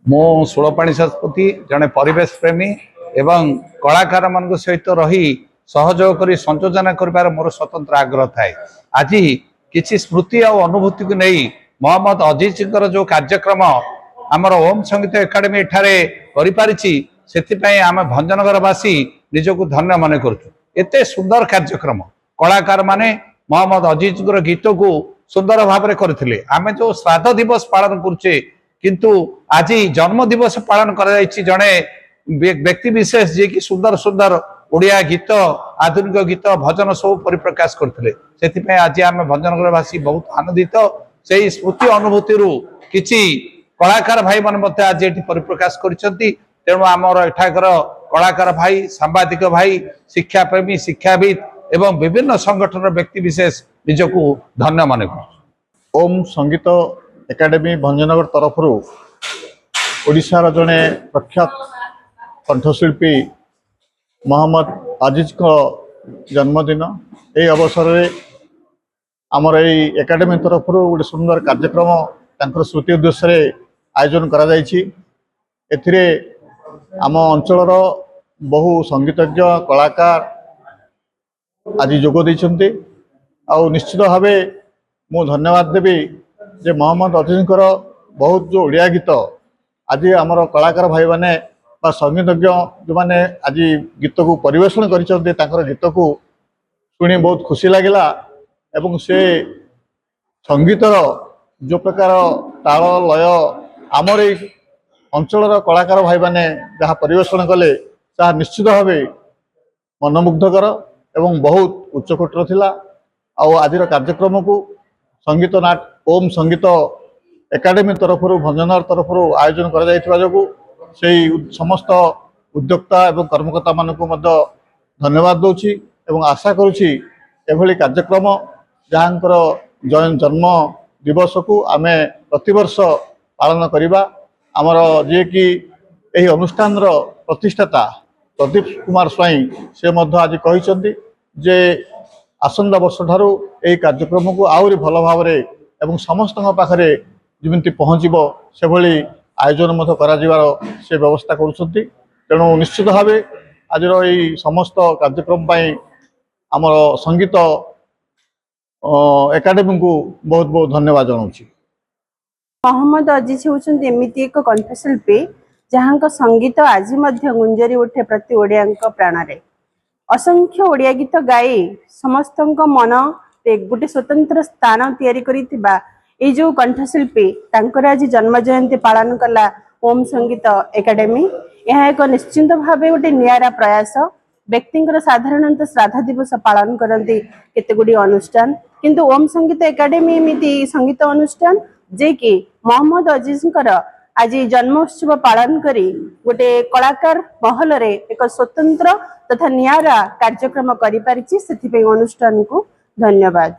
मो षोलपाणी शतपथी जड़े परिवेश प्रेमी एवं कलाकार मान सहित रही सहयोग कर संयोजना कर मोर स्वतंत्र आग्रह थाए। आज किसी स्मृति और अनुभूति को नहीं मोहम्मद अजीज जो कार्यक्रम आमर ओम संगीत एकाडेमी एठारे करें आम भंजनगरवासी निजक धन्य मन करते सुंदर कार्यक्रम कलाकार माने मोहम्मद अजीज गीत को सुंदर भाव में करते आम जो श्राद्ध दिवस पालन करुचे किंतु आज जन्म दिवस पालन कर जड़े व्यक्ति विशेष जी की सुंदर सुंदर ओडिया गीत आधुनिक गीत भजन सब परिप्रकाश करते आज आम भंजनगरवासी बहुत आनंदित से स्मृति अनुभूति किसी कलाकार भाई मान आज ये परिप्रकाश करेणु आमर एठाकर कलाकार भाई सांबादिक भाई शिक्षा प्रेमी शिक्षाविद एवं विभिन्न संगठन व्यक्ति विशेष निजक धन्य मन कर। ओम संगीत एकाडेमी भंजनगर तरफ ओडिशार जड़े प्रख्यात कंठशिल्पी मोहम्मद अजीज को जन्मदिन ये अवसर में आमर यही एकाडेमी तरफ गोटे सुंदर कार्यक्रम स्मृति उद्देश्य आयोजन करा एथिरे आम अंचल बहु संगीतज्ञ कलाकार आज जोग देइछन्ति। आउ निश्चित भाव मु धन्यवाद देवी जे मोहम्मद अजीज बहुत जो ओडिया गीत आज आमर कलाकार भाई माने बा संगीतज्ञ जो माने आज गीत को परिवेषण कर गीत को शुणी बहुत खुशी लगिला एवं से संगीतर जो प्रकार ताल लय आमर अंचल कलाकार भाई माने जहाँ परिवेषण कले निश्चित भाव मनमुग्धकर एवं बहुत उच्चकोटर थिला। आज कार्यक्रम को संगीत नाट ओम संगीत एकाडेमी तरफ भंजनगर तरफ आयोजन कर समस्त उद्योक्ता एवं कर्मकर्ता मानक धन्यवाद दूची एवं आशा करुच्ची एभली कार्यक्रम जहाँकर जन्म दिवस को आम प्रतिवर्ष पालन करवा। आमर जी कि यही अनुष्ठान प्रतिष्ठाता प्रदीप कुमार स्वाई से आज कहते जे आसंदा वर्ष ठारू यही कार्यक्रम को आहरी भल भाव एवं समस्त पाखे जमी पहुँचब से भली आयोजन से व्यवस्था करुँच। तेणु निश्चित भाव आज यही समस्त कार्यक्रम आमर संगीत एकाडेमी को बहुत बहुत धन्यवाद जनाऊँ। मोहम्मद अजीज होउछन्ति एमिति एक कंठशिल्पी जहाँ संगीत आज गुंजरी उठे प्रति ओडिया प्राण रे असंख्य ओडिया गीत गाई समस्त मन गोटे स्वतंत्र स्थान तैयारी करिथिबा ए जो कंठशिल्पी तांकर आज जन्म जयंती पालन कला ओम संगीत एकाडेमी यह एक निश्चिंत भाव गोटे नियारा प्रयास व्यक्ति साधारणतः श्राद्ध दिवस पालन करती केतेगुड़ी अनुष्ठान किंतु ओम संगीत एकाडेमी एमिति संगीत अनुष्ठान जे कि मोहम्मद अजीज आज जन्मोत्सव पालन करी गोटे कलाकार महल रे एक स्वतंत्र तथा नियारा कार्यक्रम करि पारिछि। सेथिपे अनुष्ठान को धन्यवाद।